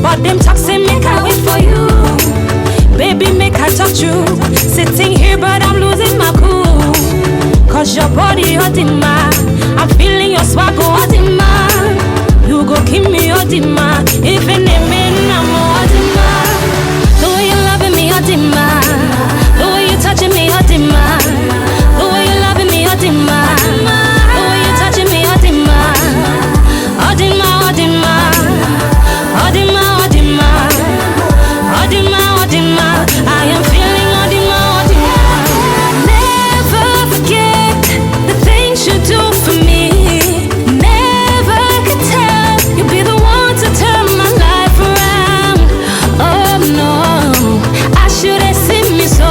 But them talk say make I wait for you. Baby, make I talk you. Sitting here but I'm losing my cool. Cause your body hurting ma. I'm feeling your swag hurting ma. You go keep me hurting ma. If any man I'm hurting ma. The way you loving me hurting ma. The way you touching me hurting ma. The way you loving me hurting ma. The way you touching me hurting ma. Hurting ma, hurting ma. Hurting ma, hurting ma. Hurting ma, hurting ma. I am feeling hurting ma, hurting ma. Never forget the things you do for me. Never could tell you'll be the one to turn my life around. Oh no, I should have seen me so.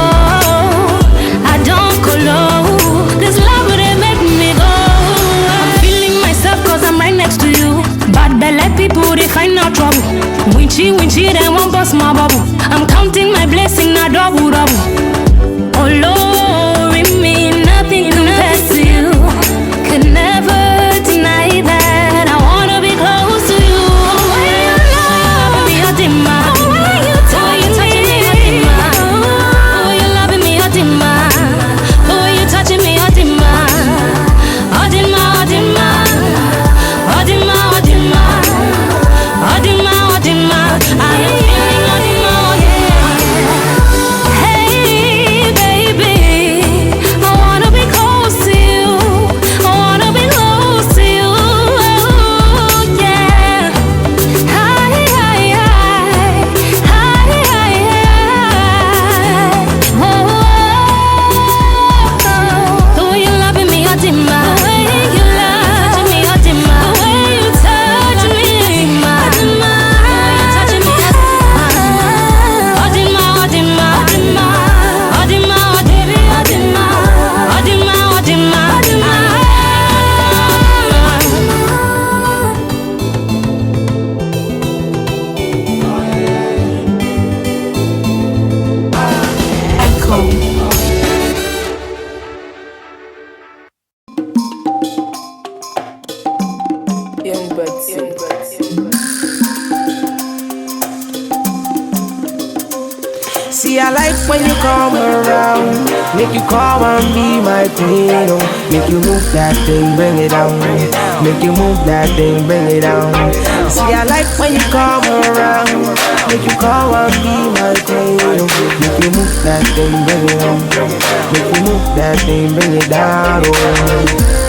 I don't go low. This love would have make me go. I'm feeling myself cause I'm right next to you. Bad belly people, they find no trouble. Winchy, they won't bust my bubble. I'm counting my blessing, not double. Oh Lord, with me, nothing compares to you. Could never deny that I wanna be close to you. The way you love me, hurting ma. The way you touching me, hurting ma. The way you loving me, hurting ma. The way you touching me, hurting ma. Hurting ma, hurting ma. Hurting ma, hurting ma. Hurting ma, hurting ma. I am feeling hurting ma, yeah. Hey baby, I wanna be close to you. I wanna be close to you, yeah. Hi, hi, hi. Hi, hi, hi. Oh, the way you loving me, hurting ma. The way you touching me, hurting ma. The way you touch me, hurting ma. Hurting ma. Touching me, hurting ma, hurting ma. Hurting ma, hurting ma, hurting ma. Hurting ma, hurting ma, hurting ma. See, I like when you come around. Make you come and be my queen. Oh. Make you move that thing, bring it down. Make you move that thing, bring it down. See, I like when you come around. Make you come and be my queen. Oh. Make you move that thing, bring it down. Make you move that thing, bring it down. Oh.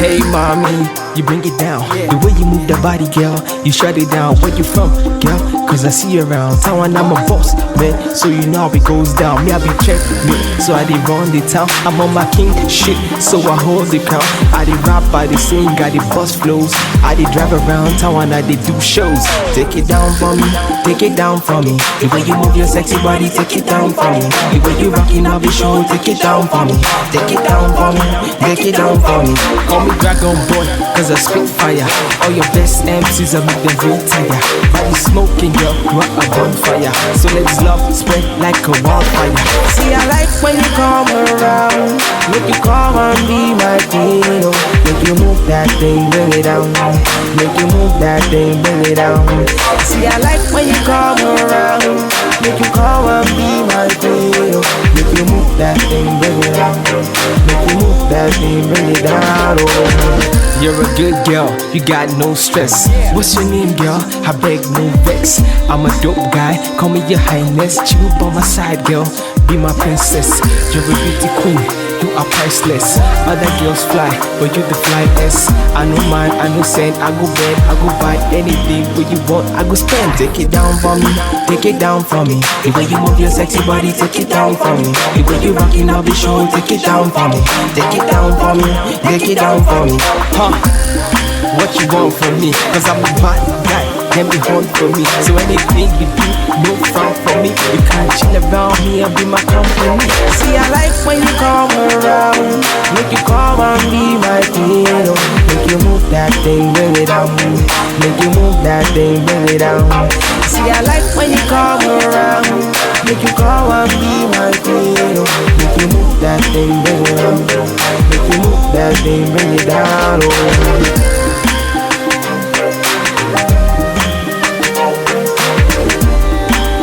Hey mommy, you bring it down. The way you move the body, girl, you shut it down. Where you from, girl? Cause I see you around town and I'm a boss, man. So you know how it goes down. Me, I be check me, so I did run the town. I'm on my king shit, so I hold the crown. I did rap, I did sing, I did bust flows. I did drive around town and I did do shows. Take it down for me, take it down for me. The way you move your sexy body, take it down for me. The way you rockin' all the show, take it down for me. Take it down for me, take it down for me. Call me Dragon Boy, cause I spit fire. All your best MCs, I make them retire. Body smoking, girl, you are a bonfire. So let's love spread like a wildfire. See, I like when you come around. Make you come and be my queen. Oh. Make you move that thing, bring it down. Make you move that thing, bring it down. See, I like when you come around. Make you come and be my queen. Oh. Make you move that thing, bring it down. Make you move that thing, bring it down. Oh. You're a good girl, you got no stress. What's your name, girl? I beg no vex. I'm a dope guy, call me your highness. Chill by my side, girl, be my princess. You're a beauty queen, you are priceless. Other girls fly, but you the flyest. I know mine, I know send. I go bed, I go buy anything what you want, I go spend. Take it down for me, take it down for me. The way you move your sexy body, take it down for me. The way you rockin' all the show, take it down for me. Take it down for me, take it down for me. Huh? What you want from me? Cause I'm a bad guy, can be hard for me. So anything you do, no frown for me. You can't chill around me and be my company. See, I like when you come around. Make you come and be my queen. Oh. Make you move that thing, bring it down. Make you move that thing, bring it down. See, I like when you come around. Make you come and be my queen. Oh. Make you move that thing, bring it down. Make you move that thing, bring it down. Oh.